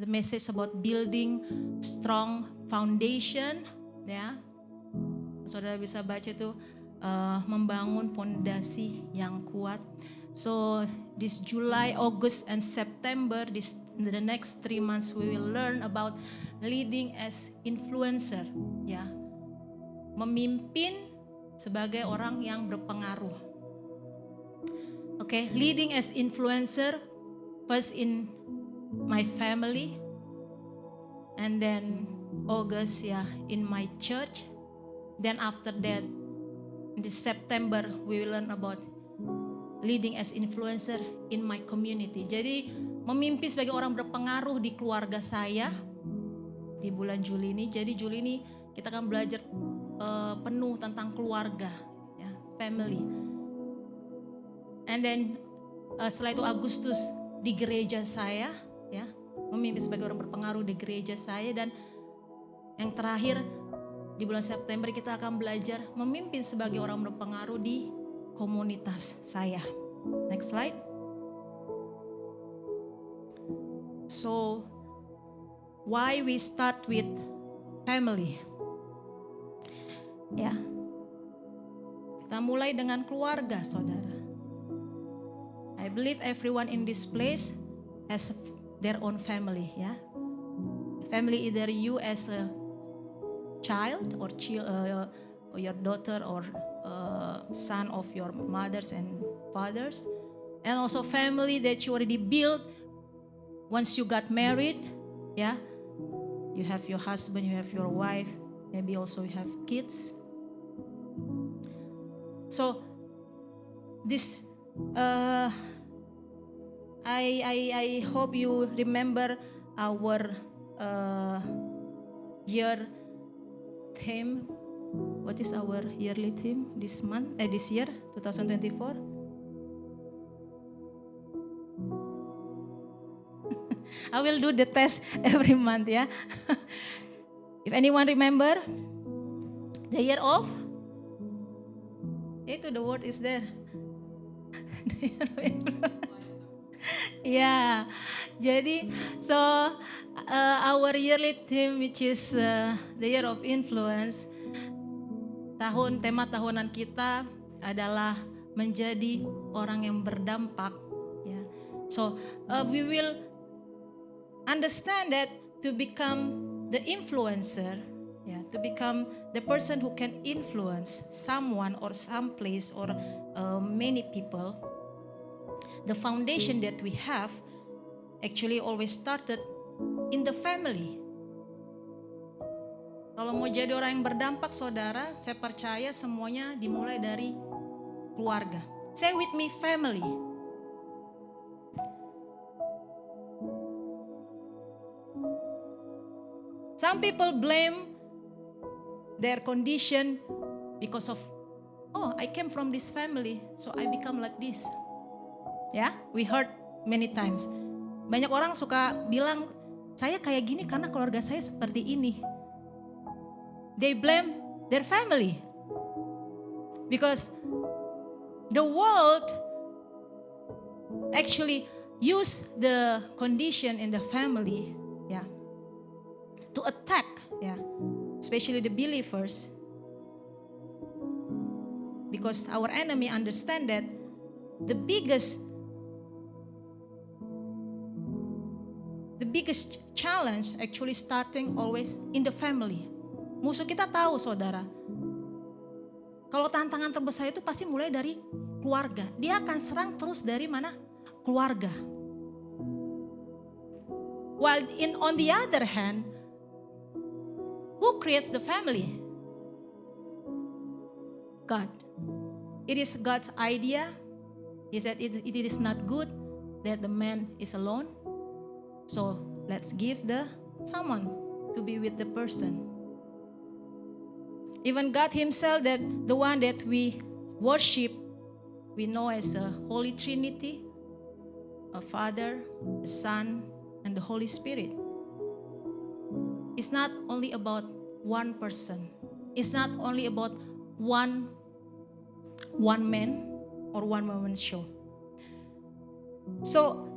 the message about building strong foundation, ya. Saudara bisa baca itu membangun pondasi yang kuat. So this July, August, and September, the next 3 months, we will learn about leading as influencer, ya, memimpin sebagai orang yang berpengaruh. Okay, leading as influencer, first in my family, and then August, ya, in my church. Then after that, this September, we will learn about leading as influencer in my community. Jadi memimpin sebagai orang berpengaruh di keluarga saya di bulan Juli ini. Jadi Juli ini kita akan belajar penuh tentang keluarga, ya, family. And then setelah itu Agustus di gereja saya, ya, memimpin sebagai orang berpengaruh di gereja saya. Dan yang terakhir di bulan September kita akan belajar memimpin sebagai orang berpengaruh di komunitas saya. Next slide. So, why we start with family? Ya, kita mulai dengan keluarga, saudara. I believe everyone in this place has their own family, ya. Family, either you as a child or your daughter or son of your mothers and fathers, and also family that you already built once you got married, yeah. You have your husband, you have your wife, maybe also you have kids. So this I hope you remember our year theme. What is our yearly theme this year 2024? I will do the test every month, ya. If anyone remember the year of, itu the word is there. The year of influence. Yeah, jadi so our yearly theme, which is the year of influence, tema tahunan kita adalah menjadi orang yang berdampak. Ya. So we will understand that to become the influencer, ya, to become the person who can influence someone or some place or many people. The foundation that we have actually always started in the family. Kalau mau jadi orang yang berdampak, saudara, saya percaya semuanya dimulai dari keluarga. Say with me, family. Some people blame their condition because of, oh, I came from this family, so I become like this. Ya, we heard many times. Banyak orang suka bilang, saya kayak gini karena keluarga saya seperti ini. They blame their family. Because the world actually use the condition in the family, ya, to attack, ya, especially the believers. Because our enemy understand that the biggest challenge actually starting always in the family. Musuh kita tahu, saudara, kalau tantangan terbesar itu pasti mulai dari keluarga. Dia akan serang terus dari mana? Keluarga. While on the other hand, who creates the family? God. It is God's idea. He said it is not good that the man is alone. So let's give someone to be with the person. Even God himself, that the one that we worship, we know as a Holy Trinity, a Father, a Son, and the Holy Spirit. It's not only about one person. It's not only about one man or one woman show. So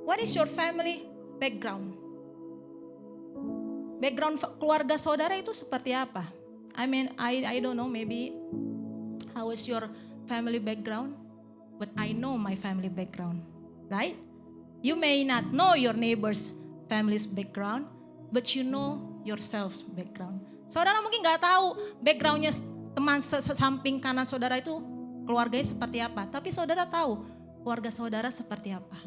What is your family background? Background keluarga saudara itu seperti apa? I mean, I don't know, maybe how is your family background? But I know my family background, right? You may not know your neighbor's family's background, but you know yourself's background. Saudara mungkin nggak tahu backgroundnya teman samping kanan saudara itu keluarganya seperti apa, tapi saudara tahu keluarga saudara seperti apa.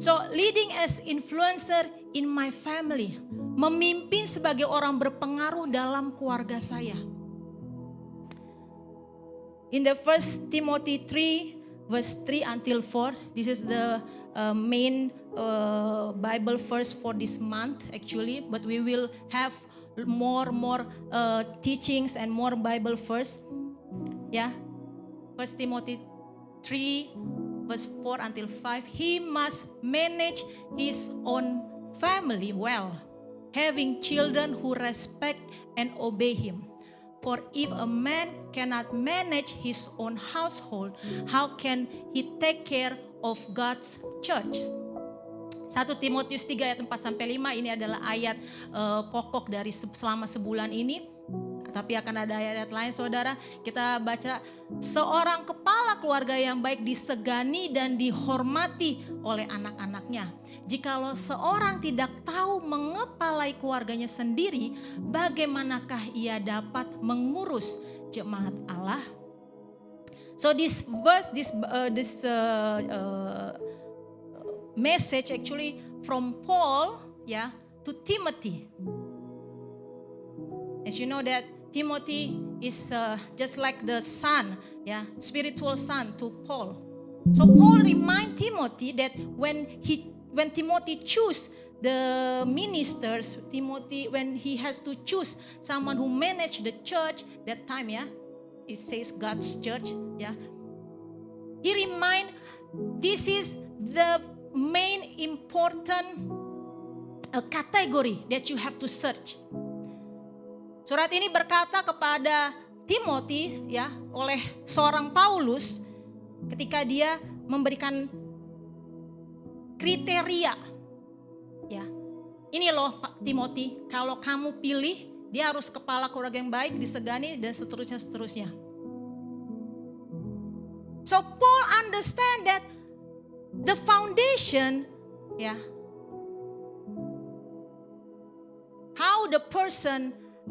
So leading as influencer in my family, memimpin sebagai orang berpengaruh dalam keluarga saya. In the 1 Timothy 3 verse 3 until 4, this is the main Bible verse for this month actually, but we will have more teachings and more Bible verse. Yeah, 1 Timothy 3 verse 4 until 5, he must manage his own family well, having children who respect and obey him. For if a man cannot manage his own household, how can he take care of God's church? 1 Timotius 3 ayat 4 sampai 5 ini adalah ayat pokok dari selama sebulan ini. Tapi akan ada ayat-ayat lain saudara. Kita baca, seorang kepala keluarga yang baik disegani dan dihormati oleh anak-anaknya. Jikalau seorang tidak tahu mengepalai keluarganya sendiri, bagaimanakah ia dapat mengurus jemaat Allah? So this verse, this message actually from Paul, to Timothy. As you know that Timothy is just like the son, spiritual son to Paul. So Paul remind Timothy that when Timothy choose the ministers, when he has to choose someone who manage the church that time, it says God's church, he remind this is the main important category that you have to search. Surat ini berkata kepada Timothy oleh seorang Paulus ketika dia memberikan kriteria. Ini loh Pak Timothy, kalau kamu pilih dia harus kepala keluarga yang baik, disegani dan seterusnya. So Paul understand that the foundation,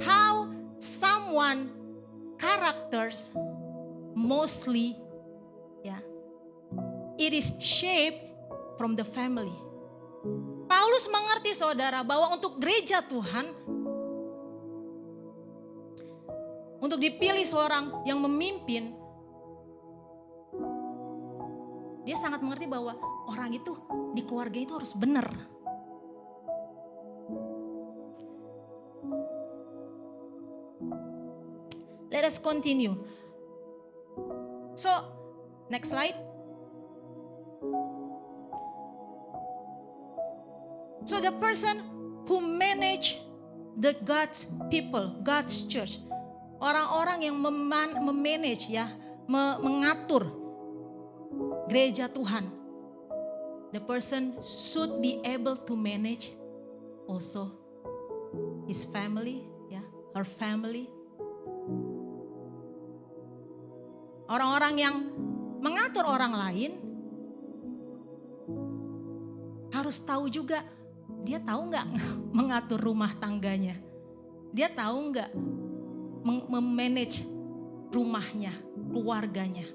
how someone characters mostly, it is shaped from the family. Paulus mengerti saudara bahwa untuk gereja Tuhan, untuk dipilih seorang yang memimpin, dia sangat mengerti bahwa orang itu di keluarga itu harus benar. Let us continue. So, next slide. So the person who manage the God's people, God's church, orang-orang yang memanage mengatur gereja Tuhan, the person should be able to manage also his family, her family. Orang-orang yang mengatur orang lain harus tahu juga, dia tahu nggak mengatur rumah tangganya, dia tahu nggak memanage rumahnya, keluarganya.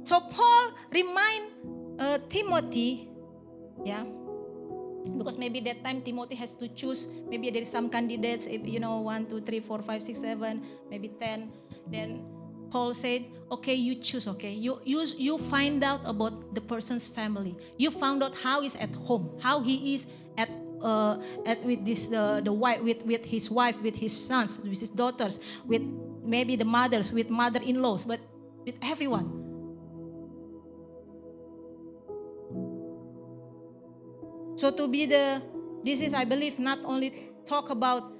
So Paul remind Timothy, because maybe that time Timothy has to choose, maybe there is some candidates, if 1, 2, 3, 4, 5, 6, 7, maybe 10. Then Paul said, okay, you choose, okay. You find out about the person's family. You found out how he's at home, how he is at with this the wife, with his wife, with his sons, with his daughters, with maybe the mothers, with mother-in-laws, but with everyone. So this is, I believe, not only talk about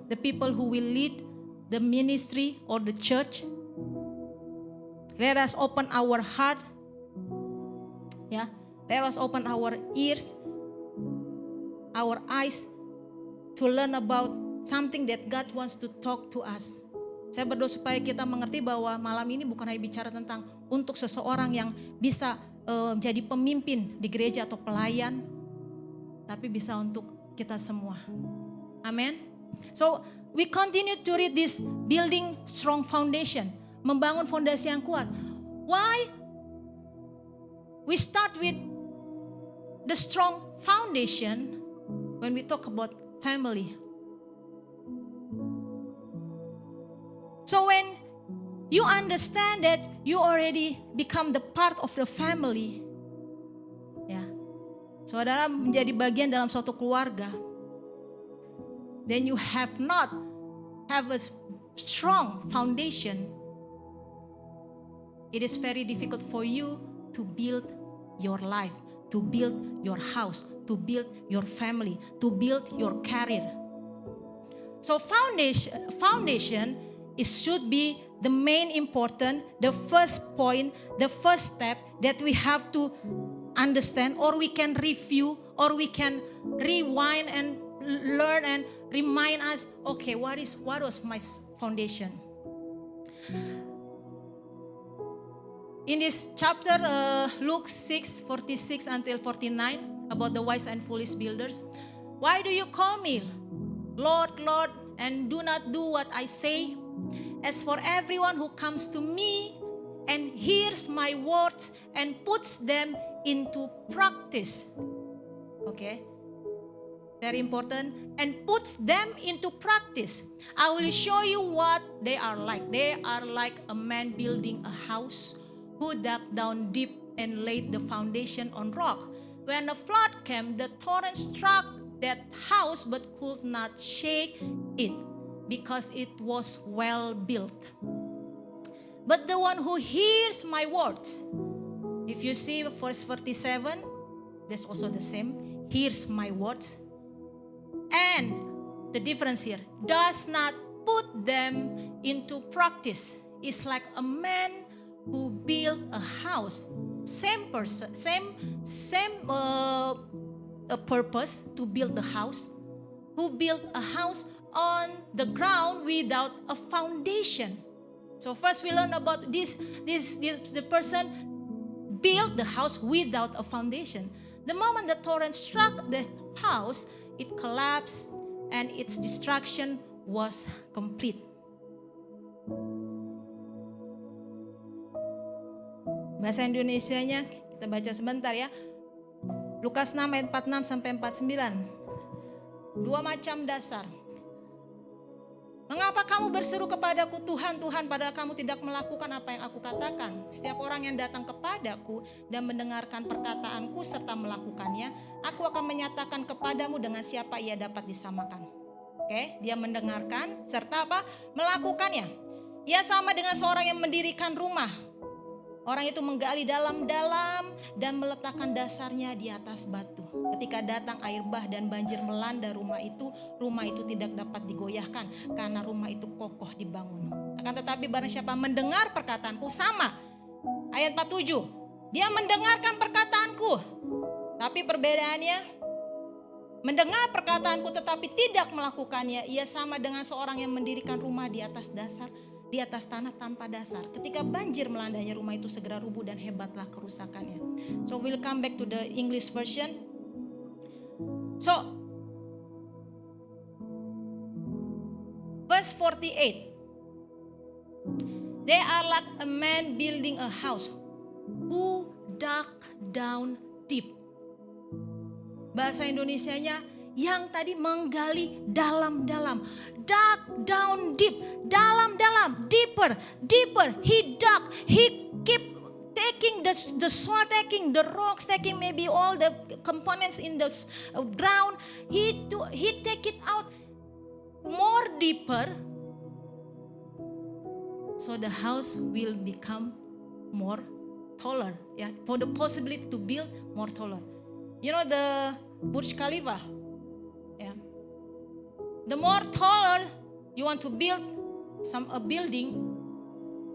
the people who will lead the ministry or the church, Let us open our heart. Ya, let us open our ears, our eyes to learn about something that God wants to talk to us. Saya berdoa supaya kita mengerti bahwa malam ini bukan hanya bicara tentang untuk seseorang yang bisa menjadi pemimpin di gereja atau pelayan, tapi bisa untuk kita semua. Amin. So we continue to read this building strong foundation, membangun fondasi yang kuat. Why? We start with the strong foundation when we talk about family. So when you understand that you already become the part of the family, ya, saudara menjadi bagian dalam suatu keluarga, then you have a strong foundation. It is very difficult for you to build your life, to build your house, to build your family, to build your career. So foundation should be the main important, the first point, the first step that we have to understand, or we can review, or we can rewind and learn and remind us, okay, what was my foundation? In this chapter, Luke 6:46 until 49, about the wise and foolish builders. Why do you call me Lord, Lord, and do not do what I say? As for everyone who comes to me and hears my words and puts them into practice. Okay? Very important. And puts them into practice. I will show you what they are like. They are like a man building a house who dug down deep and laid the foundation on rock. When the flood came, the torrent struck that house but could not shake it because it was well built. But the one who hears my words, if you see verse 47, that's also the same. Hears my words. And the difference here, does not put them into practice. It's like a man who built a house. Same person, same purpose to build the house. Who built a house on the ground without a foundation. So first we learn about this the person built the house without a foundation. The moment the torrent struck the house, it collapsed and its destruction was complete. Bahasa Indonesianya kita baca sebentar ya. Lukas 6 ayat 46 sampai 49. Dua macam dasar. Mengapa kamu berseru kepadaku Tuhan, Tuhan, padahal kamu tidak melakukan apa yang aku katakan? Setiap orang yang datang kepadaku dan mendengarkan perkataanku serta melakukannya, aku akan menyatakan kepadamu dengan siapa ia dapat disamakan. Oke, dia mendengarkan serta apa? Melakukannya. Ia sama dengan seorang yang mendirikan rumah. Orang itu menggali dalam-dalam dan meletakkan dasarnya di atas batu. Ketika datang air bah dan banjir melanda rumah itu tidak dapat digoyahkan karena rumah itu kokoh dibangun. Akan tetapi barang siapa mendengar perkataanku, sama. Ayat 47, dia mendengarkan perkataanku. Tapi perbedaannya, mendengar perkataanku tetapi tidak melakukannya, ia sama dengan seorang yang mendirikan rumah di atas tanah tanpa dasar. Ketika banjir melandanya, rumah itu segera rubuh dan hebatlah kerusakannya. So we'll come back to the English version. So verse 48. They are like a man building a house who dug down deep. Bahasa Indonesianya yang tadi menggali dalam-dalam. Dug down deep, dalam-dalam, deeper. He dug, he keep taking the soil, taking the rocks, taking maybe all the components in the ground. He take it out more deeper, so the house will become more taller. Yeah, for the possibility to build more taller. You know the Burj Khalifa. Yeah. The more taller you want to build a building,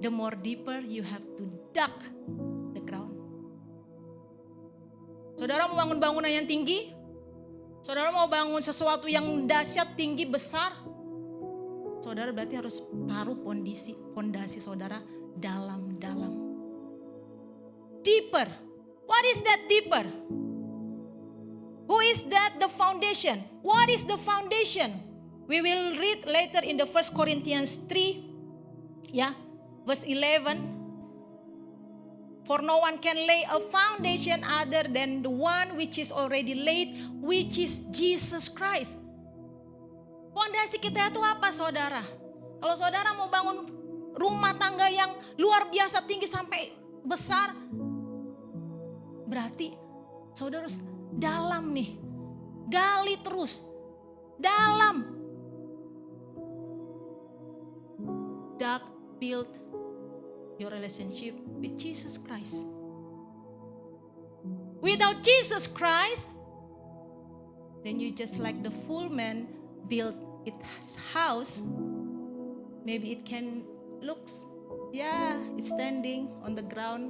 the more deeper you have to dug the ground. Saudara mau bangun bangunan yang tinggi? Saudara mau bangun sesuatu yang dahsyat, tinggi, besar? Saudara berarti harus taruh pondasi saudara dalam-dalam. Deeper. What is that deeper? Who is that the foundation? What is the foundation? We will read later in the 1 Corinthians 3, verse 11. For no one can lay a foundation other than the one which is already laid, which is Jesus Christ. Fondasi kita itu apa, saudara? Kalau saudara mau bangun rumah tangga yang luar biasa tinggi sampai besar, berarti saudara harus dalam nih. Gali terus. Dalam. Build your relationship with Jesus Christ. Without Jesus Christ, then you just like the fool man build its house. Maybe it can looks, it's standing on the ground,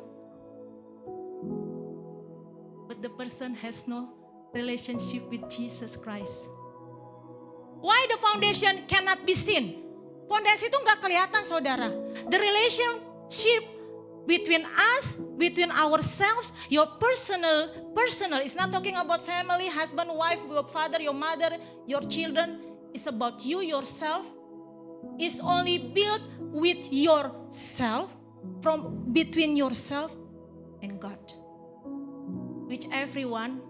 but the person has no relationship with Jesus Christ. Why the foundation cannot be seen? Fondasi itu nggak kelihatan, saudara. The relationship between us, between ourselves, your personal, it's not talking about family, husband, wife, your father, your mother, your children. It's about you, yourself. It's only built with yourself, from between yourself and God, which everyone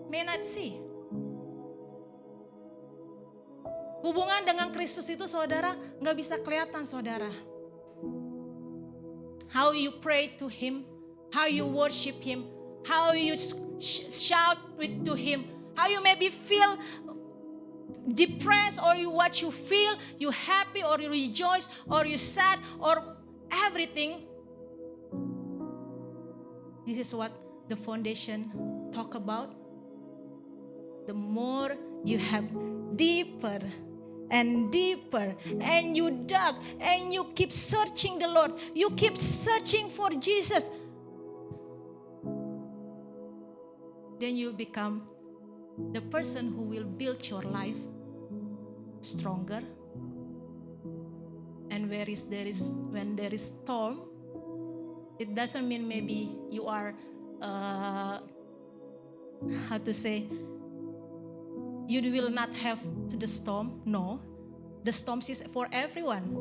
may not see. Hubungan dengan Kristus itu, saudara, gak bisa kelihatan, saudara. How you pray to Him, how you worship Him, how you shout to Him, how you maybe feel depressed, or what you feel, you happy, or you rejoice, or you sad, or everything. This is what the foundation talk about. The more you have deeper and deeper, and you dug, and you keep searching the Lord, you keep searching for Jesus, then you become the person who will build your life stronger. And when there is storm, it doesn't mean maybe you are you will not have the storm. No, the storm is for everyone.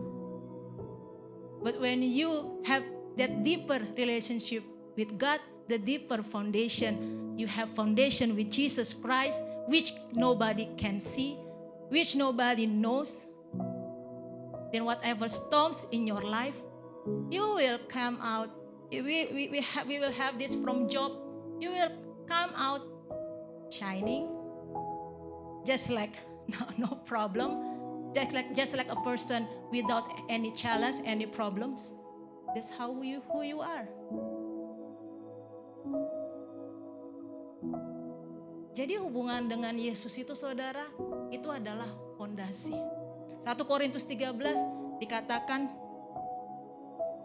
But when you have that deeper relationship with God, the deeper foundation, you have foundation with Jesus Christ, which nobody can see, which nobody knows, then whatever storms in your life, you will come out. We will have this from Job. You will come out shining. Just like no problem, just like a person without any challenge, any problems. That's who you are. Jadi hubungan dengan Yesus itu, saudara, itu adalah fondasi. 1 Korintus 13 dikatakan,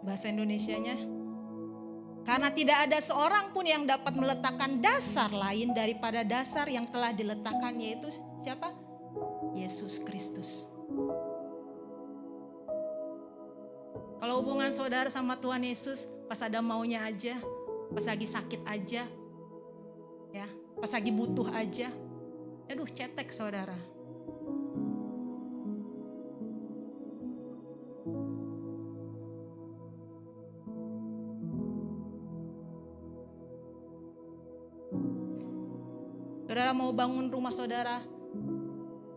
bahasa Indonesianya, karena tidak ada seorang pun yang dapat meletakkan dasar lain daripada dasar yang telah diletakkan, yaitu siapa? Yesus Kristus. Kalau hubungan saudara sama Tuhan Yesus, pas ada maunya aja, pas lagi sakit aja, ya, pas lagi butuh aja, aduh cetek, saudara. Saudara mau bangun rumah saudara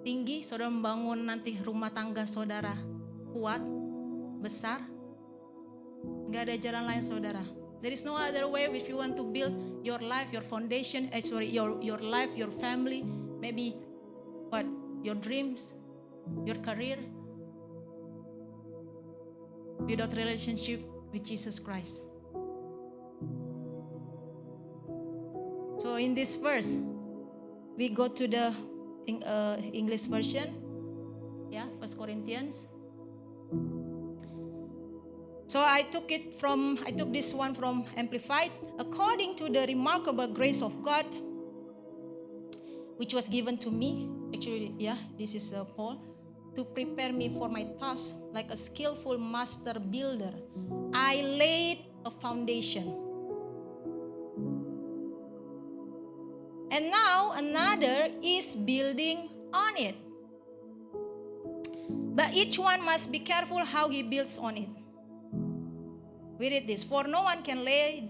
tinggi, saudara membangun nanti rumah tangga saudara kuat, besar, gak ada jalan lain, saudara. There is no other way if you want to build your life, your foundation, your life, your family, maybe your dreams, your career, without relationship with Jesus Christ. So in this verse, we go to the English version, 1 Corinthians. So I took this one from Amplified. According to the remarkable grace of God, which was given to me, actually, this is Paul, to prepare me for my task like a skillful master builder. I laid a foundation. And now another is building on it. But each one must be careful how he builds on it. We read this. For no one can lay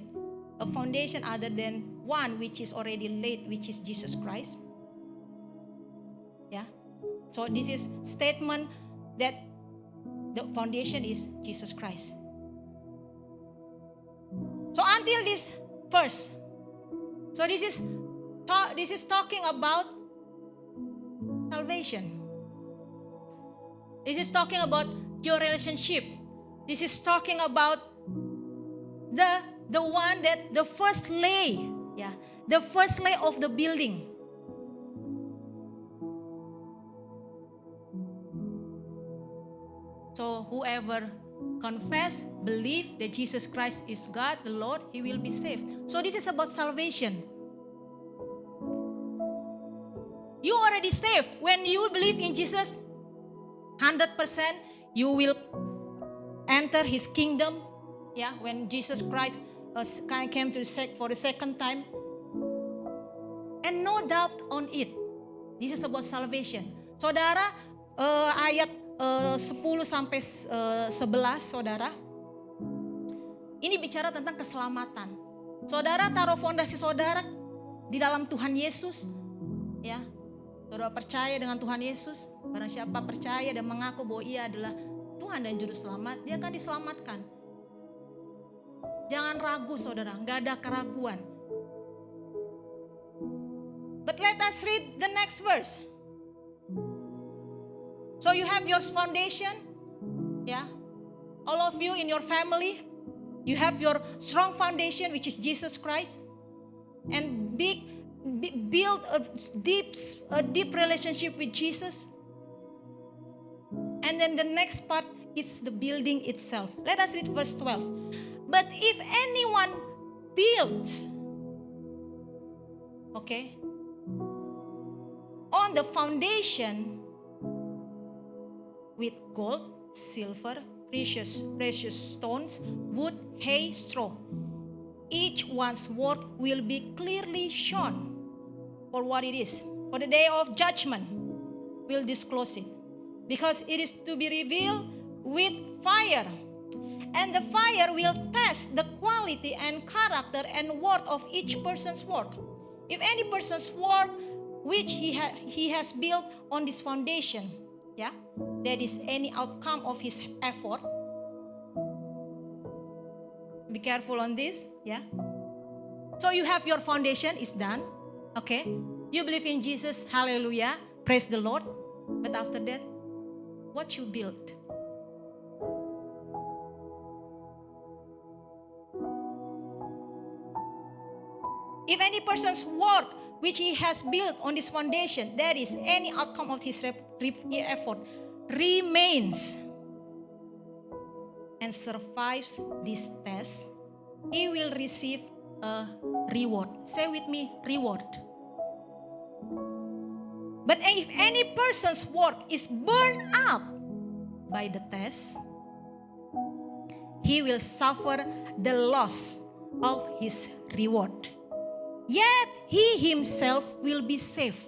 a foundation other than one which is already laid, which is Jesus Christ. So this is statement that the foundation is Jesus Christ. So until this verse, so this is talking about salvation. This is talking about your relationship. This is talking about the one that the first lay of the building. So whoever confess, believe that Jesus Christ is God, the Lord, he will be saved. So this is about salvation. You already saved. When you believe in Jesus, 100%, you will enter his kingdom. When Jesus Christ came for the second time. And no doubt on it. This is about salvation. Saudara, ayat 10 sampai 11, saudara. Ini bicara tentang keselamatan. Saudara taruh fondasi saudara di dalam Tuhan Yesus. Saudara percaya dengan Tuhan Yesus. Barang siapa percaya dan mengaku bahwa ia adalah Tuhan dan Juru Selamat, dia akan diselamatkan. Jangan ragu saudara, gak ada keraguan. But let us read the next verse. So you have your foundation, all of you in your family, you have your strong foundation, which is Jesus Christ, and build a deep relationship with Jesus. And then the next part is the building itself. Let us read verse 12. But if anyone builds, on the foundation with gold, silver, precious stones, wood, hay, straw, each one's work will be clearly shown for what it is. For the day of judgment will disclose it, because it is to be revealed with fire. And the fire will test the quality and character and worth of each person's work. If any person's work which he has built on this foundation, that is any outcome of his effort. Be careful on this, So you have your foundation is done, You believe in Jesus, hallelujah, praise the Lord. But after that, what you built? If any person's work which he has built on this foundation, that is any outcome of his effort, remains and survives this test, he will receive a reward. Say with me, reward. But if any person's work is burned up by the test, he will suffer the loss of his reward. Yet he himself will be saved.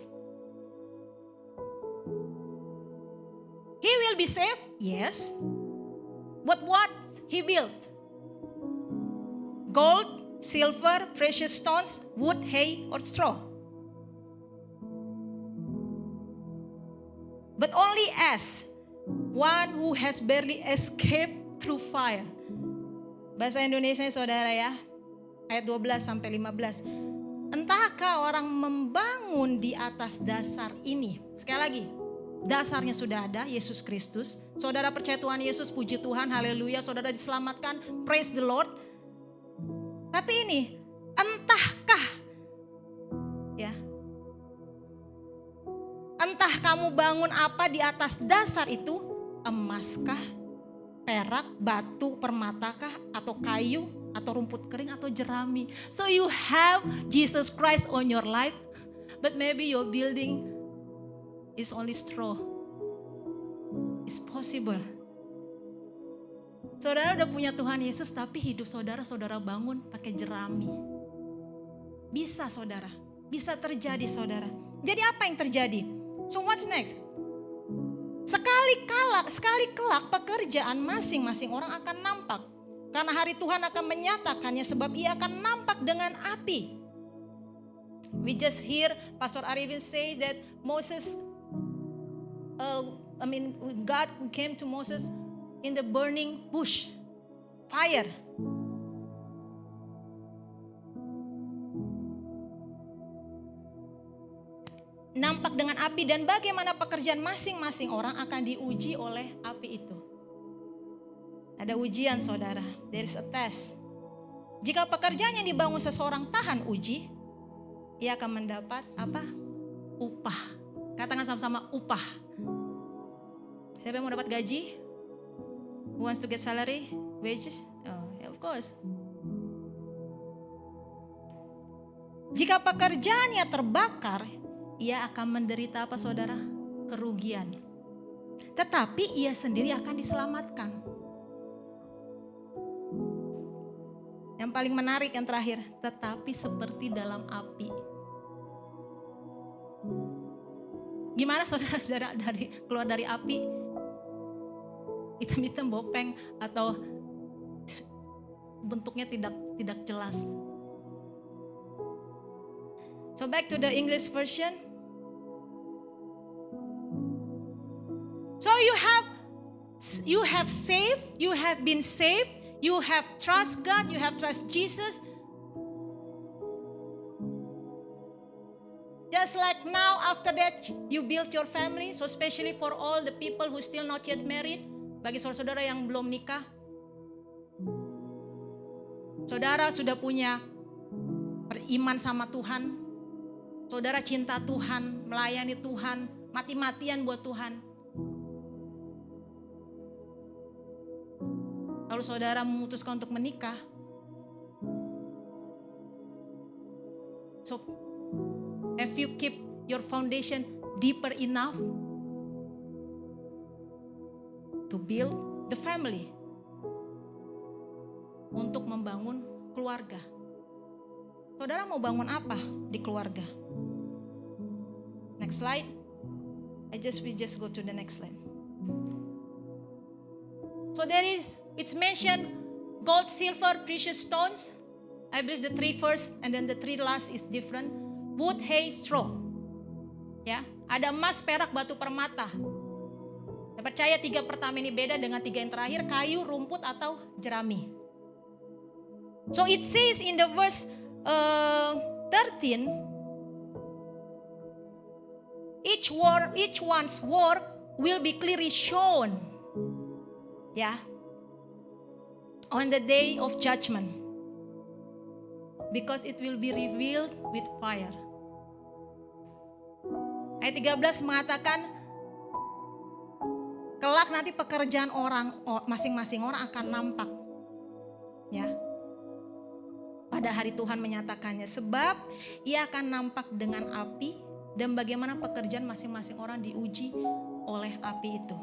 He will be saved, yes. But what he built? Gold, silver, precious stones, wood, hay, or straw. But only as one who has barely escaped through fire. Bahasa Indonesia saudara ya, ayat 12 sampai 15. Entahkah orang membangun di atas dasar ini? Sekali lagi, dasarnya sudah ada, Yesus Kristus. Saudara percaya Tuhan Yesus, puji Tuhan, haleluya. Saudara diselamatkan, praise the Lord. Tapi ini, entahkah, entah kamu bangun apa di atas dasar itu, emaskah, perak, batu, permata kah, atau kayu, atau rumput kering, atau jerami. So you have Jesus Christ on your life, but maybe your building is only straw. It's possible. Saudara udah punya Tuhan Yesus, tapi hidup saudara bangun pakai jerami. Bisa saudara, bisa terjadi saudara. Jadi apa yang terjadi? So what's next? Sekali kelak pekerjaan masing-masing orang akan nampak. Karena hari Tuhan akan menyatakannya, sebab ia akan nampak dengan api. We just hear Pastor Arifin says that God came to Moses in the burning bush, fire. Nampak dengan api, dan bagaimana pekerjaan masing-masing orang akan diuji oleh api itu. Ada ujian saudara, there is a test. Jika pekerjaan yang dibangun seseorang tahan uji, ia akan mendapat apa? Upah. Katakan sama-sama, upah. Siapa yang mau dapat gaji? Who wants to get salary? Wages? Oh, yeah, of course. Jika pekerjaannya terbakar, ia akan menderita apa saudara? Kerugian. Tetapi ia sendiri akan diselamatkan. Yang paling menarik yang terakhir, tetapi seperti dalam api. Gimana saudara keluar dari api? Hitam-hitam bopeng atau bentuknya tidak jelas. So back to the English version. So you have saved, you have been saved, you have trust God, you have trust Jesus. Just like now, after that you build your family. So especially for all the people who still not yet married, bagi saudara-saudara yang belum nikah, saudara sudah punya beriman sama Tuhan. Saudara cinta Tuhan, melayani Tuhan, mati-matian buat Tuhan. Lalu saudara memutuskan untuk menikah. So, if you keep your foundation deeper enough to build the family, untuk membangun keluarga. Saudara mau bangun apa di keluarga? Next slide. We just go to the next slide. So it's mentioned gold, silver, precious stones. I believe the three first and then the three last is different. Wood, hay, straw. Ya, ada emas, perak, batu, permata. Saya percaya 3 pertama ini beda dengan 3 yang terakhir, kayu, rumput atau jerami. So it says in the verse 13, each one's work will be clearly shown, on the day of judgment, because it will be revealed with fire. Ayat 13 mengatakan, kelak nanti pekerjaan masing-masing orang akan nampak, pada hari Tuhan menyatakannya, sebab ia akan nampak dengan api, dan bagaimana pekerjaan masing-masing orang diuji oleh api itu.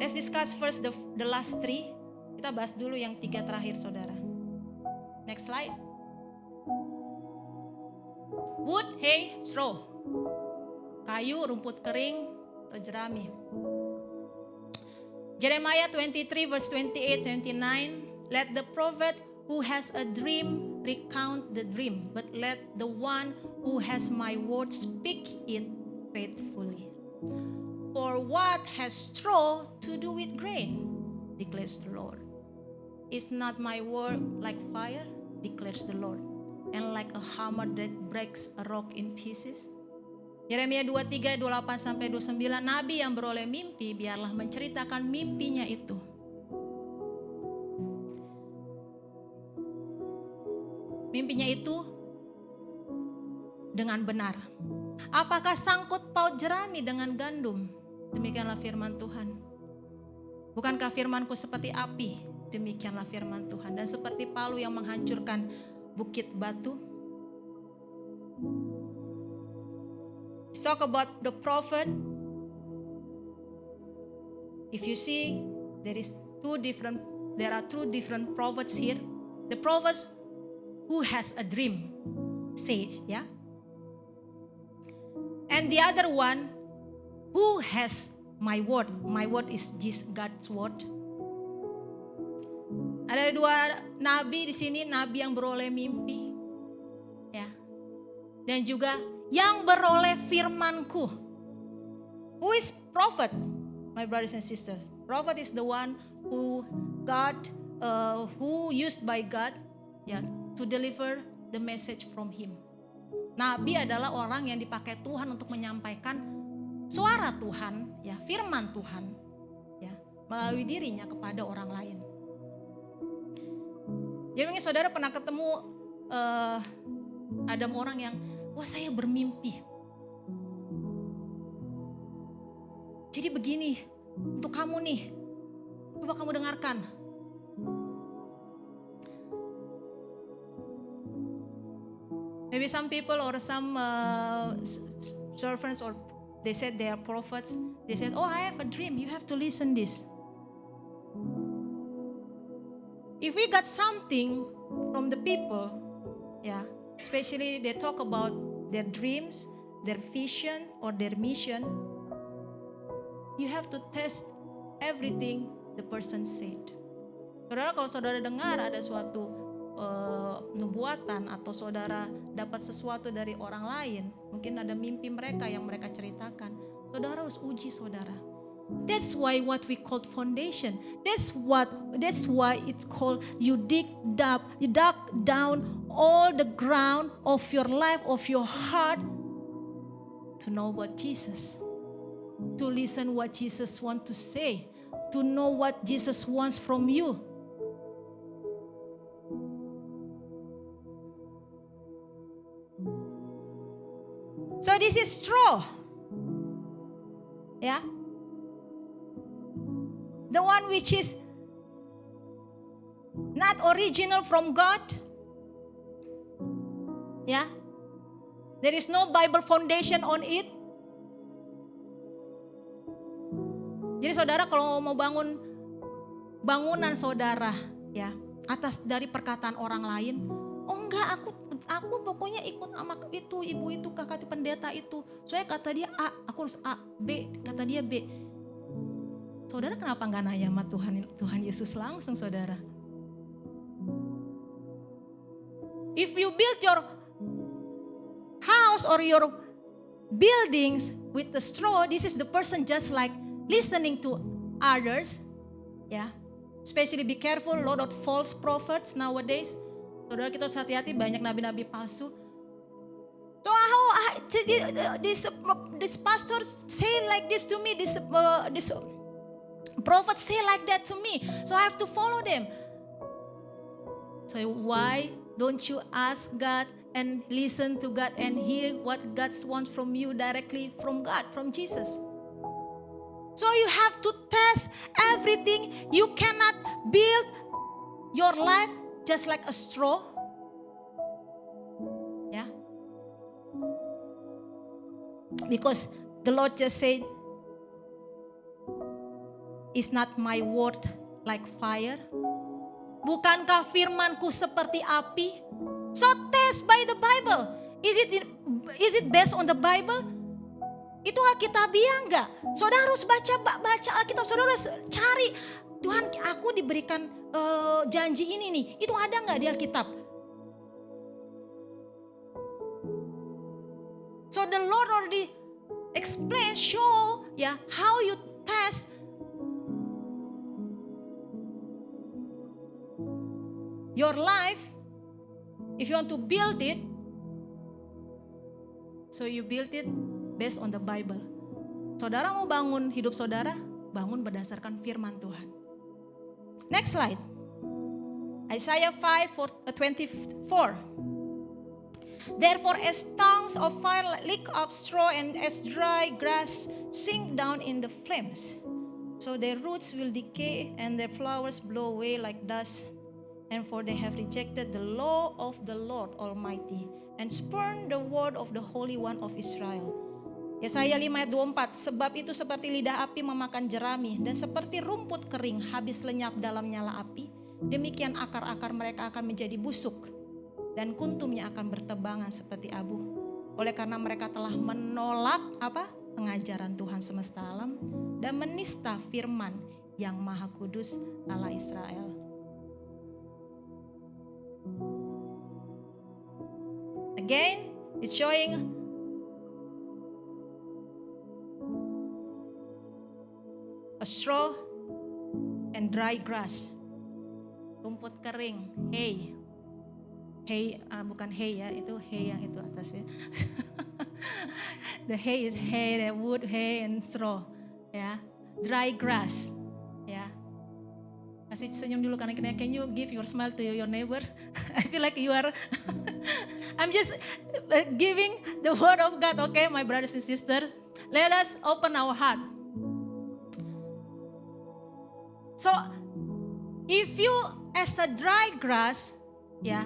Let's discuss first the last 3. Kita bahas dulu yang 3 terakhir saudara. Next slide. Wood, hay, straw. Kayu, rumput kering, atau jerami. Jeremiah 23 verse 28-29. Let the prophet who has a dream recount the dream, but let the one who has my word speak it faithfully. For what has straw to do with grain, declares the Lord. Is not my word like fire, declares the Lord, and like a hammer that breaks a rock in pieces? Yeremia 23, 28-29, nabi yang beroleh mimpi biarlah menceritakan mimpinya itu. Mimpinya itu dengan benar. Apakah sangkut paut jerami dengan gandum? Demikianlah firman Tuhan. Bukankah firman-Ku seperti api? Demikianlah firman Tuhan. Dan seperti palu yang menghancurkan bukit batu. Let's talk about the prophet. If you see, there are two different prophets here. The prophet who has a dream, says, yeah. And the other one who has my word. My word is God's word. Ada dua nabi di sini, nabi yang beroleh mimpi, ya, dan juga yang beroleh firman-Ku. Who is prophet, my brothers and sisters? Prophet is the one who used by God, ya, to deliver the message from Him. Nabi adalah orang yang dipakai Tuhan untuk menyampaikan suara Tuhan, ya, firman Tuhan, ya, melalui dirinya kepada orang lain. Jadi mungkin saudara pernah ketemu ada orang yang, wah saya bermimpi. Jadi begini, untuk kamu nih, coba kamu dengarkan. Maybe some people or some servants, or they said they are prophets. They said, oh, I have a dream, you have to listen this. If we got something from the people, yeah, especially they talk about their dreams, their vision, or their mission, you have to test everything the person said. Saudara, kalau saudara dengar ada suatu nubuatan atau saudara dapat sesuatu dari orang lain, mungkin ada mimpi mereka yang mereka ceritakan, saudara harus uji saudara. That's why what we call foundation. That's why it's called you dug down all the ground of your life, of your heart, to know about Jesus, to listen what Jesus wants to say, to know what Jesus wants from you. So this is straw, yeah. The one which is not original from God. Yeah. There is no Bible foundation on it. Jadi saudara kalau mau bangun bangunan saudara, ya, atas dari perkataan orang lain, oh enggak, aku pokoknya ikut sama itu, ibu itu, kakak pendeta itu. Soalnya kata dia A, aku harus A, B, kata dia B. Saudara kenapa enggak nanya sama Tuhan Yesus langsung, saudara? If you build your house or your buildings with the straw, this is the person just like listening to others, yeah. Especially be careful, a lot of false prophets nowadays. Saudara, kita harus hati-hati, banyak nabi-nabi palsu. So how this pastor say like this to me, this prophet say like that to me, so I have to follow them. So why don't you ask God and listen to God and hear what God wants from you directly from God, from Jesus? So you have to test everything. You cannot build your life just like a straw. Yeah. Because the Lord just said, is not my word like fire? Bukankah firmanku seperti api? So test by the Bible. Is it based on the Bible? Itu Alkitabiah enggak? Saudara harus baca Alkitab. Saudara harus cari, Tuhan, aku diberikan janji ini nih. Itu ada enggak di Alkitab? So the Lord already explain, show, ya, how you test your life. If you want to build it, so you build it based on the Bible. Saudara mau bangun hidup saudara, bangun berdasarkan firman Tuhan. Next slide. Isaiah 5:24. Therefore as tongues of fire lick up straw and as dry grass sink down in the flames, So their roots will decay and their flowers blow away like dust. And for they have rejected the law of the Lord Almighty and spurned the word of the Holy One of Israel. Yesaya 5 ayat 24, sebab itu seperti lidah api memakan jerami dan seperti rumput kering habis lenyap dalam nyala api, demikian akar-akar mereka akan menjadi busuk dan kuntumnya akan bertebangan seperti abu. Oleh karena mereka telah menolak pengajaran Tuhan semesta alam dan menista firman yang Maha Kudus Allah Israel. Again, it's showing a straw and dry grass. Rumput kering, hay. Hay, bukan hay ya, itu hay yang itu atasnya. The hay is hay, the wood, hay and straw. Ya, dry grass. Ya. Kasih senyum dulu karena can you give your smile to your neighbors? I feel like you are. I'm just giving the word of God, okay, my brothers and sisters. Let us open our heart. So, if you as a dry grass, yeah,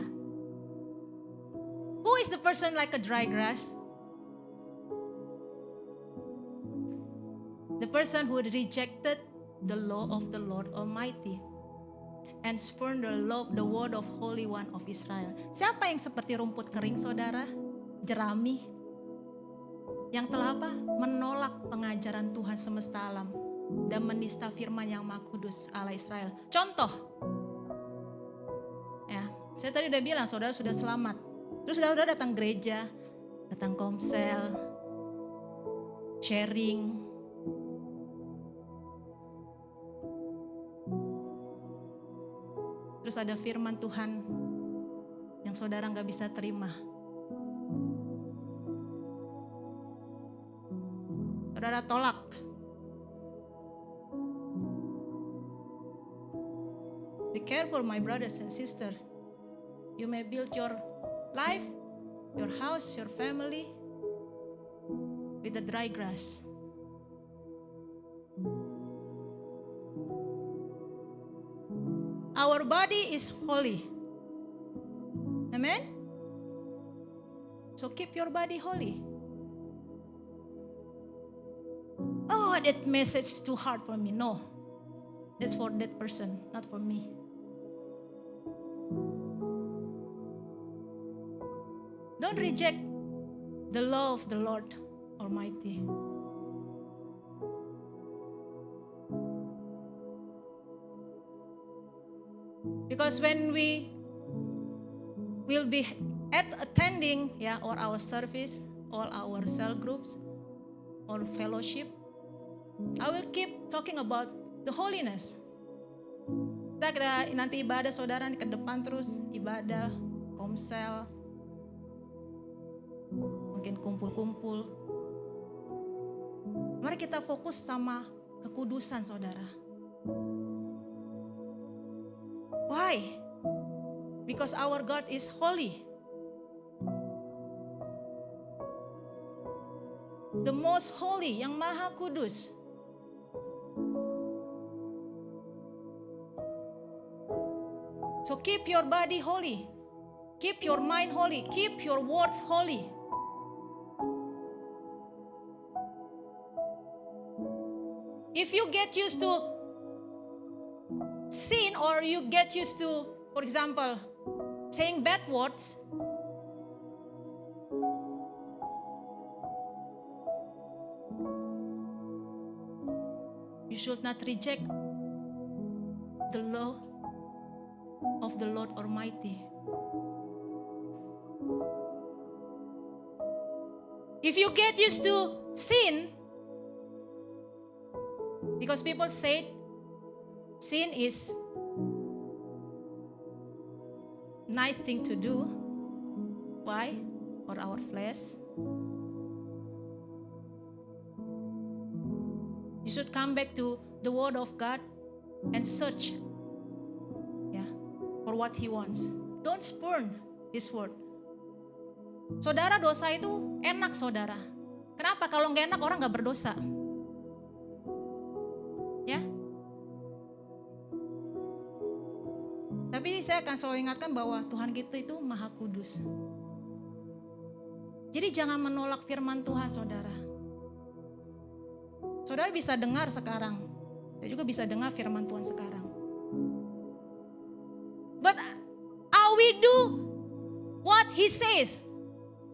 who is the person like a dry grass? The person who rejected the law of the Lord Almighty and spurned the word of Holy One of Israel. Siapa yang seperti rumput kering, saudara? Jerami. Yang telah menolak pengajaran Tuhan semesta alam dan menista firman yang Maha Kudus Allah Israel. Contoh, ya, saya tadi udah bilang saudara sudah selamat. Terus saudara datang gereja, datang komsel, sharing. Terus ada firman Tuhan yang saudara gak bisa terima. Saudara tolak. Be careful, my brothers and sisters. You may build your life, your house, your family with the dry grass. Our body is holy. Amen? So keep your body holy. Oh, that message is too hard for me. No. That's for that person, not for me. Don't reject the law of the Lord Almighty. Because when we will be attending or our service, or our cell groups, or fellowship, I will keep talking about the holiness. Kita nanti ibadah saudara ke depan terus, ibadah, komsel, mungkin kumpul-kumpul. Mari kita fokus sama kekudusan saudara. Why? Because our God is holy. The most holy, yang maha kudus. So keep your body holy. Keep your mind holy. Keep your words holy. If you get used to sin, or you get used to, for example, saying bad words, you should not reject the law of the Lord Almighty. If you get used to sin, because people say sin is nice thing to do. Why? For our flesh. You should come back to the Word of God and search, for what He wants. Don't spurn His word. Saudara, dosa itu enak saudara. Kenapa? Kalau nggak enak orang nggak berdosa. Ya, Tapi saya akan selalu ingatkan bahwa Tuhan kita itu Maha Kudus. Jadi jangan menolak firman Tuhan, saudara. Saudara bisa dengar sekarang. Saya juga bisa dengar firman Tuhan sekarang. But are we do what He says?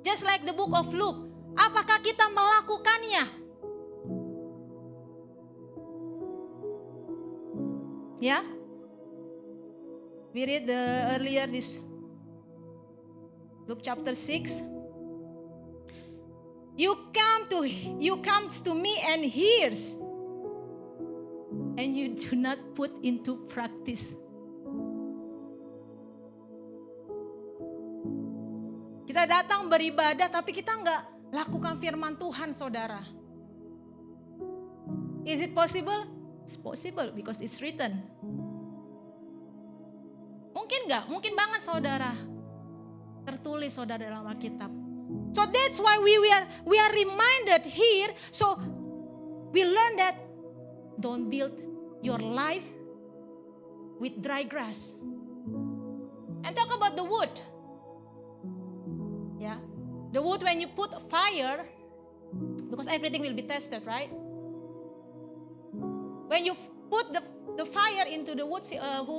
Just like the book of Luke. Apakah kita melakukannya? Ya? We read earlier this Luke chapter 6. You come to me and hears, and you do not put into practice. Kita datang beribadah tapi kita nggak lakukan firman Tuhan, saudara. Is it possible? It's possible because it's written. Mungkin nggak? Mungkin banget, saudara. Tertulis, saudara, dalam Alkitab. So that's why we are reminded here. So we learn that don't build your life with dry grass. And talk about the wood. Yeah, the wood when you put fire, because everything will be tested, right? When you put the fire into the wood, who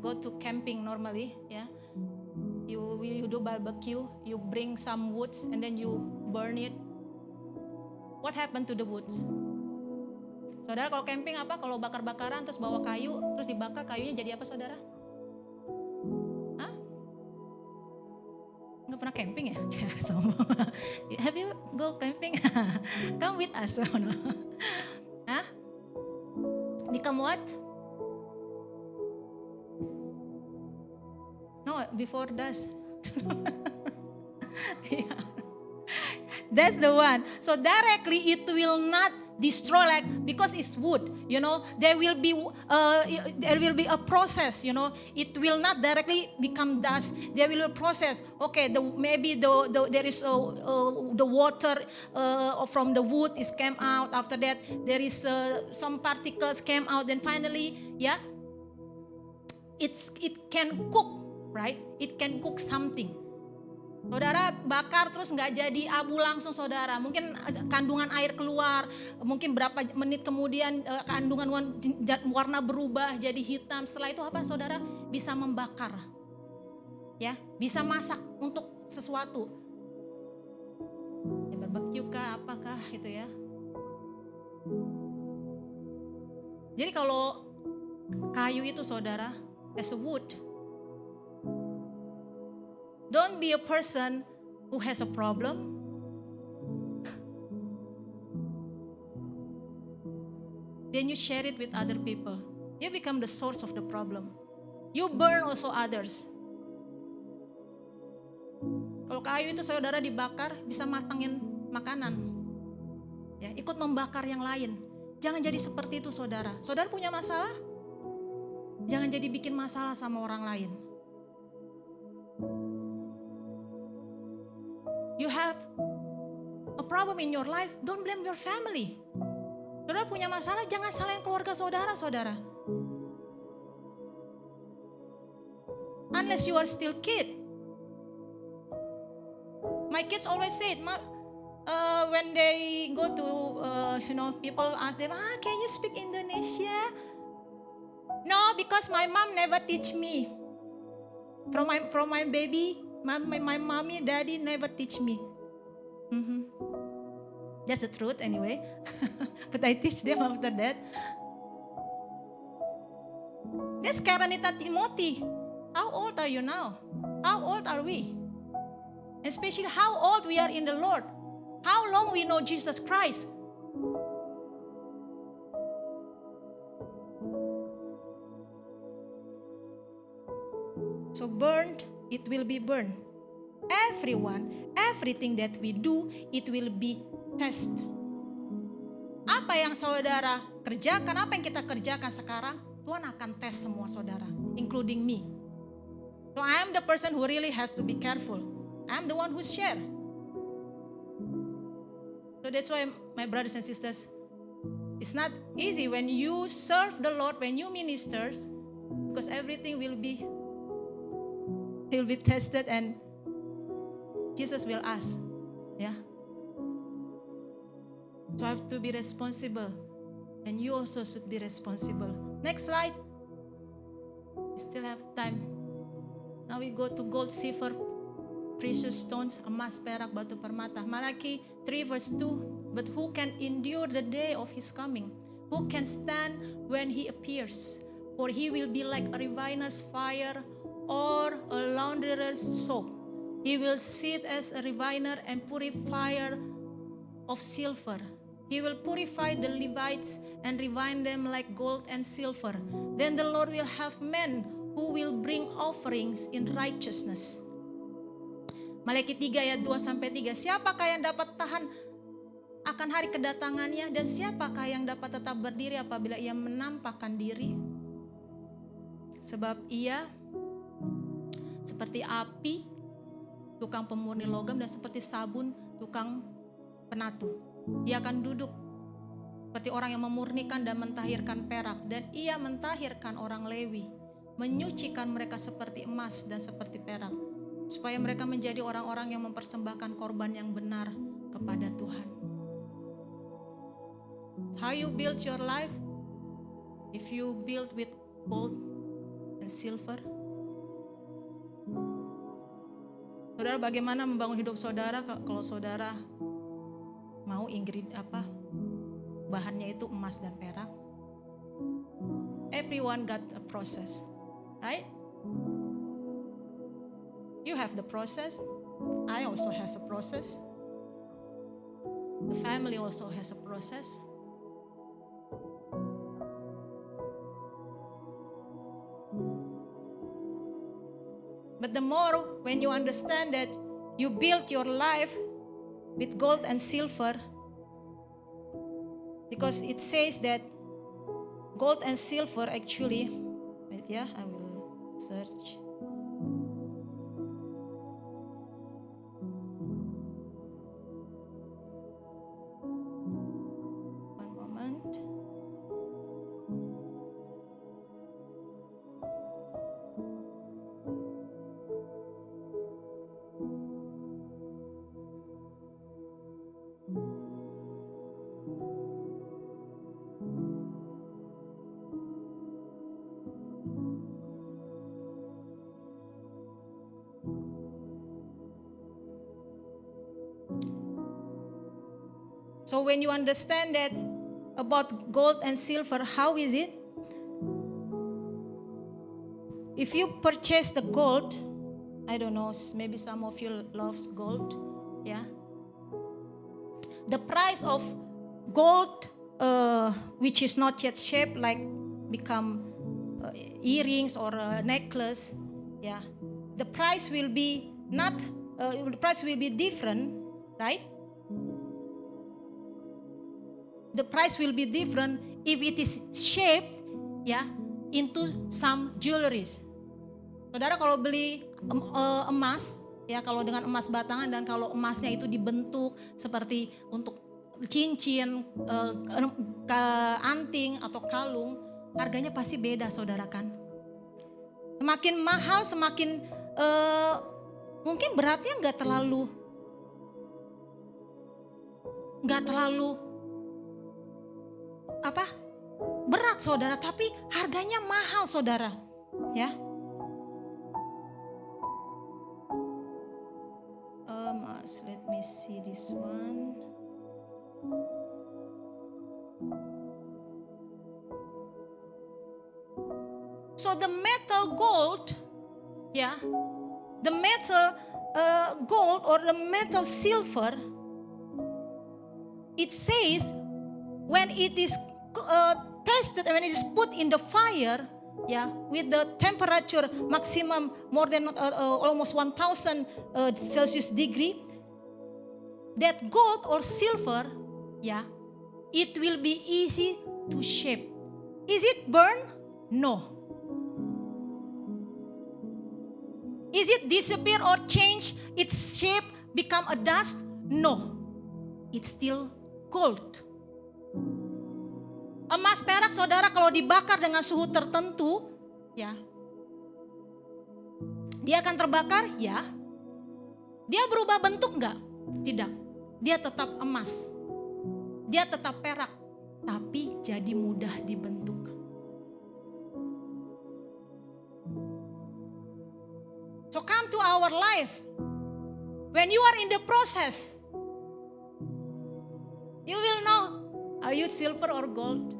go to camping normally, yeah. You do barbecue, you bring some woods and then you burn it. What happened to the woods? Saudara, kalau camping apa? Kalau bakar-bakaran terus bawa kayu, terus dibakar, kayunya jadi apa, saudara? Hah? Nggak pernah camping ya? Sombong. Have you go camping? Come with us. Hah? Become what? No, before dust. Yeah. That's the one. So directly it will not destroy, like, because it's wood, you know, there will be a process, you know. It will not directly become dust. There will be a process. Okay, maybe there is the water from the wood is came out. After that, there is some particles came out. Then finally, yeah, it can cook, right? It can cook something. Saudara bakar terus nggak jadi abu langsung, saudara. Mungkin kandungan air keluar, mungkin berapa menit kemudian kandungan warna berubah jadi hitam. Setelah itu apa, saudara? Bisa membakar, ya, bisa masak untuk sesuatu. Ya, barbecue kah, apakah gitu ya. Jadi kalau kayu itu, saudara, as a wood, don't be a person who has a problem. Then you share it with other people. You become the source of the problem. You burn also others. Kalau kayu itu, saudara, dibakar bisa matangin makanan. Ya, ikut membakar yang lain. Jangan jadi seperti itu, saudara. Saudara punya masalah? Jangan jadi bikin masalah sama orang lain. You have a problem in your life, don't blame your family. Saudara punya masalah, jangan salahin keluarga saudara. Unless you are still kid. My kids always say, when they go to, people ask them, can you speak Indonesia? No, because my mom never teach me. From my baby, my mommy, daddy never teach me. That's the truth anyway. But I teach them after that. That's Karanita Timothy. How old are you now? How old are we? Especially how old we are in the Lord. How long we know Jesus Christ. So burned, it will be burned. Everything that we do, it will be tested. Apa yang saudara kerjakan, apa yang kita kerjakan sekarang, Tuhan akan tes semua saudara, including me. So I am the person who really has to be careful. I am the one who share. So that's why, my brothers and sisters, it's not easy when you serve the Lord, when you ministers, because everything will be tested, and Jesus will ask, yeah. So I have to be responsible, and you also should be responsible. Next slide. We still have time. Now we go to gold, silver, precious stones, emas, perak, batu permata. Malachi 3 verse 2. But who can endure the day of his coming? Who can stand when he appears? For he will be like a refiner's fire or a launderer's soap. He will sit as a refiner and purifier of silver. He will purify the Levites and refine them like gold and silver. Then the Lord will have men who will bring offerings in righteousness. Malaiki 3 ayat 2-3. Siapakah yang dapat tahan akan hari kedatangannya, dan siapakah yang dapat tetap berdiri apabila ia menampakkan diri? Sebab ia seperti api, tukang pemurni logam, dan seperti sabun, tukang penatu. Ia akan duduk seperti orang yang memurnikan dan mentahirkan perak, dan ia mentahirkan orang Lewi, menyucikan mereka seperti emas dan seperti perak, supaya mereka menjadi orang-orang yang mempersembahkan korban yang benar kepada Tuhan. How you build your life? If you build with gold and silver. Saudara, bagaimana membangun hidup saudara kalau saudara mau bahannya itu emas dan perak? Everyone got a process, right? You have the process. I also has a process. The family also has a process. But the more when you understand that you build your life with gold and silver, because it says that gold and silver actually, wait, yeah, I will search. One moment. So when you understand that about gold and silver, how is it? If you purchase the gold, I don't know, maybe some of you loves gold, yeah. The price of gold, which is not yet shaped, like become earrings or a necklace, yeah. The price will be different, right? The price will be different if it is shaped, ya, into some jewelries. Saudara kalau beli emas, ya, kalau dengan emas batangan dan kalau emasnya itu dibentuk seperti untuk cincin, anting atau kalung, harganya pasti beda, saudara kan? Semakin mahal, semakin mungkin beratnya nggak terlalu berat, saudara, tapi harganya mahal, saudara, ya. Let me see this one. So the metal gold, yeah, the metal gold or the metal silver, it says when it is tested, when it is put in the fire, yeah, with the temperature maximum more than almost 1000 Celsius degree, that gold or silver, yeah, it will be easy to shape. Is it burn? No. Is it disappear or change its shape, become a dust? No. It's still gold. Emas perak, saudara, kalau dibakar dengan suhu tertentu, Ya. Dia akan terbakar? Ya. Dia berubah bentuk enggak? Tidak. Dia tetap emas. Dia tetap perak. Tapi jadi mudah dibentuk. So come to our life. When you are in the process, you will know, are you silver or gold?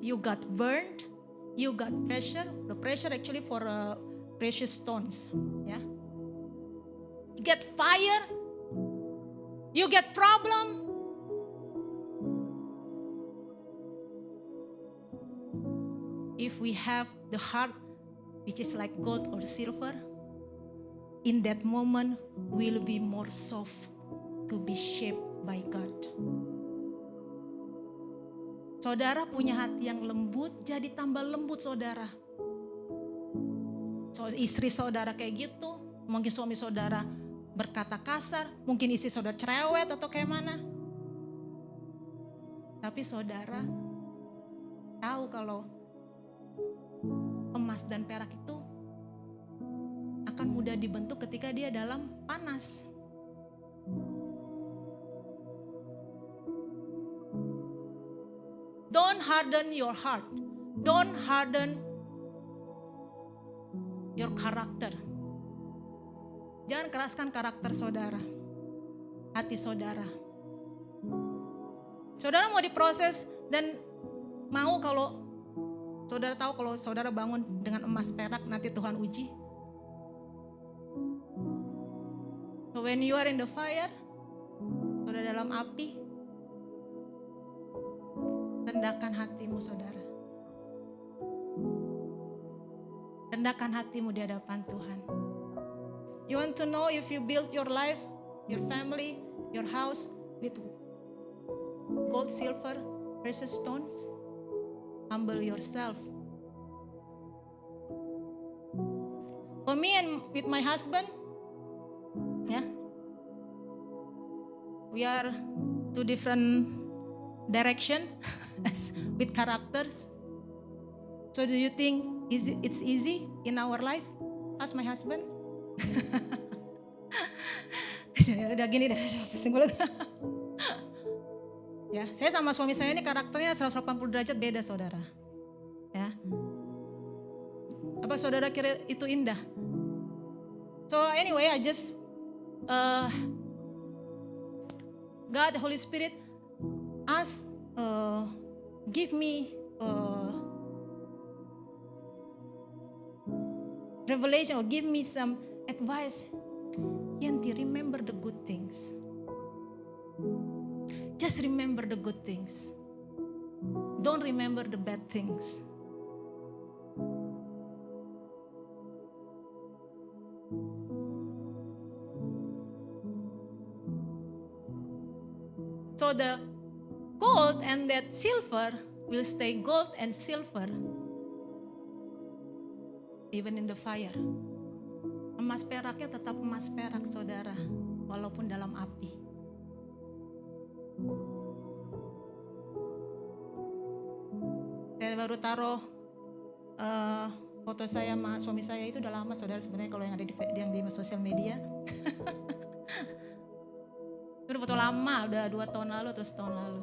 You got burned, you got pressure. The pressure actually for precious stones. Yeah. You get fire, you get problem. If we have the heart which is like gold or silver, in that moment we'll be more soft to be shaped by God. Saudara punya hati yang lembut, jadi tambah lembut saudara. So, istri saudara kayak gitu, mungkin suami saudara berkata kasar, mungkin istri saudara cerewet atau kayak mana. Tapi saudara tahu kalau emas dan perak itu akan mudah dibentuk ketika dia dalam panas. Don't harden your heart. Don't harden your character. Jangan keraskan karakter saudara, hati saudara. Saudara mau diproses dan mau kalau saudara tahu kalau saudara bangun dengan emas perak nanti Tuhan uji. So when you are in the fire, saudara dalam api, rendahkan hatimu saudara. Rendahkan hatimu di hadapan Tuhan. You want to know if you build your life, your family, your house with gold, silver, precious stones? Humble yourself. For me and with my husband, yeah, we are two different direction with characters. So do you think it's easy in our life? Ask my husband. Udah gini dah, pusing banget. Ya, saya sama suami saya ini karakternya 180 derajat beda saudara. Ya. Apa saudara kira itu indah? So anyway, I just God, the Holy Spirit, give me revelation or give me some advice. Yanti, remember the good things. Just remember the good things. Don't remember the bad things. So the gold and that silver will stay gold and silver even in the fire. Emas peraknya tetap emas perak saudara, walaupun dalam api. Saya baru taruh foto saya sama suami saya itu udah lama saudara sebenarnya kalau yang ada di sosial media. Itu udah foto lama, udah 2 tahun lalu atau setahun lalu.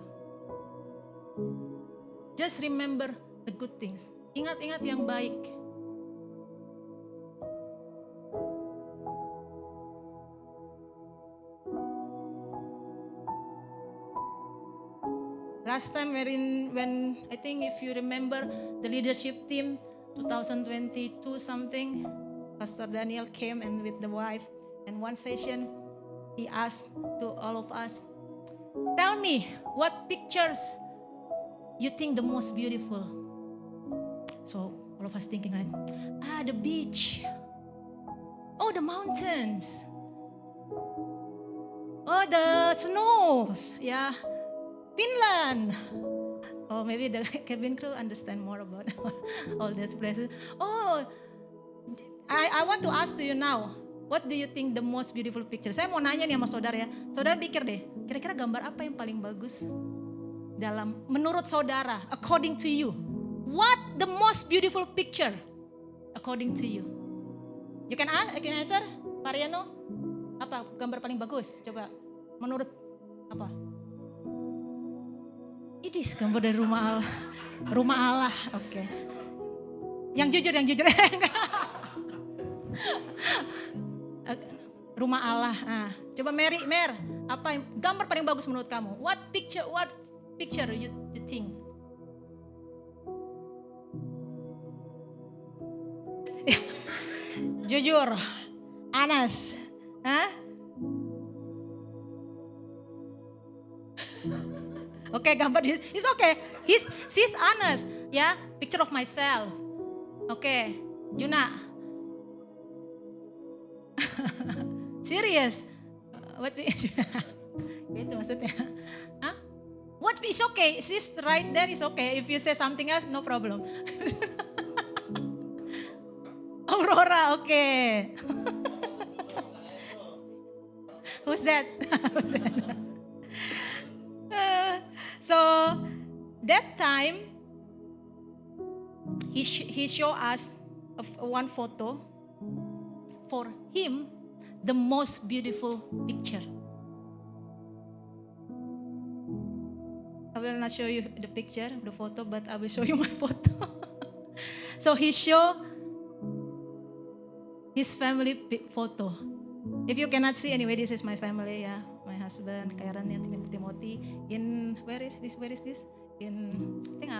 Just remember the good things. Ingat-ingat yang baik. Last time when I think if you remember the leadership team 2022 something, Pastor Daniel came and with the wife, and one session he asked to all of us, tell me what pictures you think the most beautiful. So all of us thinking like, the beach, the mountains, the snows, yeah. Finland. Maybe the cabin crew understand more about all these places. I want to ask to you now, what do you think the most beautiful picture? Saya mau nanya nih sama saudara ya. Saudara pikir deh, kira-kira gambar apa yang paling bagus dalam menurut saudara, according to you? What the most beautiful picture according to you? You can answer, Pariano. Apa gambar paling bagus? Coba, menurut apa? Ini gambar dari rumah Allah. Rumah Allah, oke. Yang jujur. Rumah Allah. Nah, coba Mer, apa gambar paling bagus menurut kamu? What picture you think? Jujur, Anas, Oke, gambar dia. It's okay. She's honest, ya. Picture of myself. Oke, Juna. Serious? What? Itu maksudnya. What is okay? She's right there is okay. If you say something else, no problem. Aurora, okay. Who's that? So that time he showed us one photo. For him, the most beautiful picture. I will not show you the picture, the photo, but I will show you my photo. So he showed his family photo. If you cannot see, anyway, this is my family, yeah. My husband, Karen and Timothy. In where is this? In I think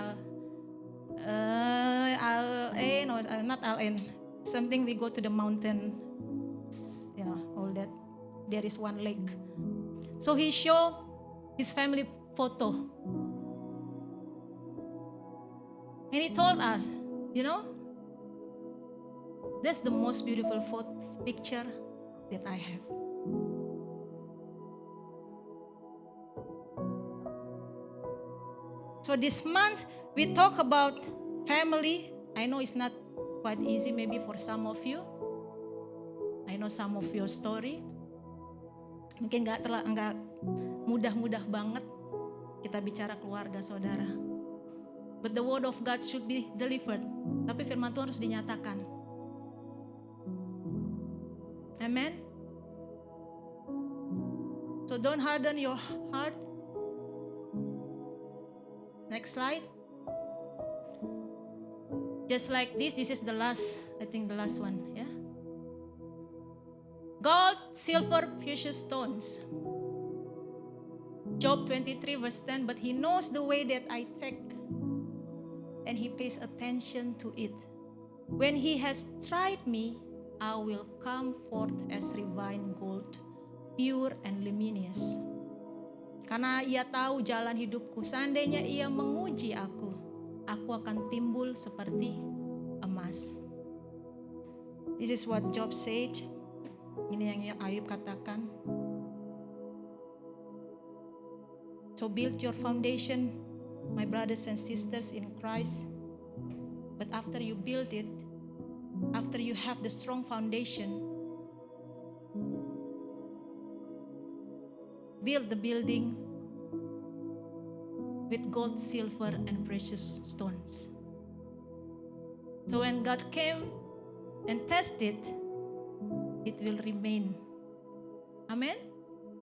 not Al Ain. Something we go to the mountain, all that. There is one lake. So he showed his family photo, and he told us, that's the most beautiful picture that I have. So this month we talk about family. I know it's not quite easy maybe for some of you. I know some of your story. Mungkin nggak mudah-mudah banget kita bicara keluarga saudara. But the word of God should be delivered. Tapi firman Tuhan harus dinyatakan. Amen. So don't harden your heart. Next slide. Just like this is the last, I think the last one, yeah. Gold, silver, precious stones. Job 23 verse 10, but he knows the way that I take, and he pays attention to it. When he has tried me, I will come forth as refined gold, pure and luminous. Karena ia tahu jalan hidupku, seandainya ia menguji aku akan timbul seperti emas. This is what Job said. Ini yang Ayub katakan. So build your foundation, my brothers and sisters in Christ. But after you build it, after you have the strong foundation, build the building with gold, silver, and precious stones. So when God came and tested, it will remain. Amen?